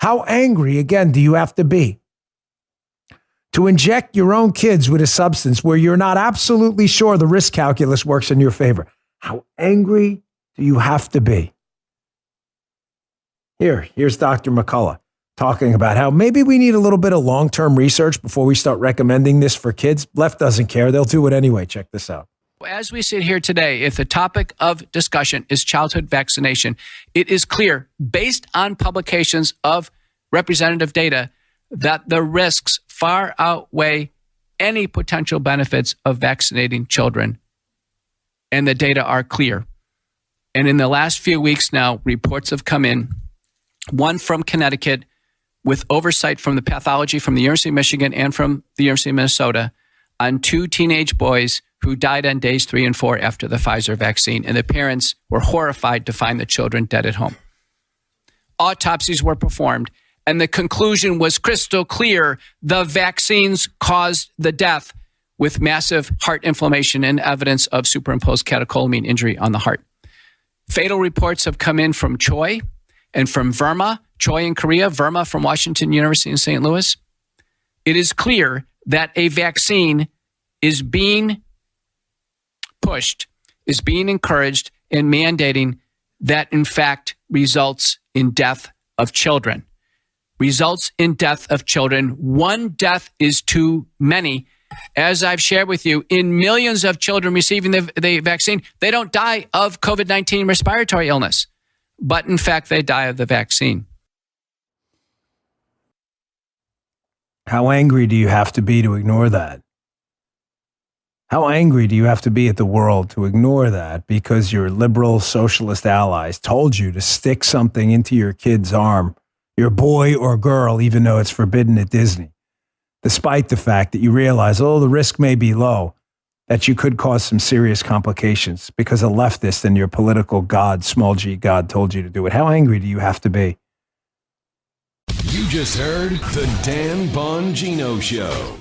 How angry, again, do you have to be to inject your own kids with a substance where you're not absolutely sure the risk calculus works in your favor? How angry do you have to be? Here's Dr. McCullough talking about how maybe we need a little bit of long-term research before we start recommending this for kids. Left doesn't care. They'll do it anyway. Check this out. As we sit here today, if the topic of discussion is childhood vaccination, it is clear, based on publications of representative data, that the risks far outweigh any potential benefits of vaccinating children. And the data are clear. And in the last few weeks now, reports have come in, one from Connecticut with oversight from the pathology from the University of Michigan and from the University of Minnesota on 2 teenage boys who died on days 3 and 4 after the Pfizer vaccine. And the parents were horrified to find the children dead at home. Autopsies were performed, and the conclusion was crystal clear. The vaccines caused the death with massive heart inflammation and evidence of superimposed catecholamine injury on the heart. Fatal reports have come in from Choi and from Verma, Choi in Korea, Verma from Washington University in St. Louis. It is clear that a vaccine is being pushed, is being encouraged and mandating that, in fact, results in death of children. Results in death of children. One death is too many. As I've shared with you, in millions of children receiving the vaccine, they don't die of COVID-19 respiratory illness, but in fact, they die of the vaccine. How angry do you have to be to ignore that? How angry do you have to be at the world to ignore that because your liberal socialist allies told you to stick something into your kid's arm, your boy or girl, even though it's forbidden at Disney, despite the fact that you realize, oh, the risk may be low, that you could cause some serious complications because a leftist and your political god, small g god, told you to do it? How angry do you have to be? You just heard The Dan Bongino Show.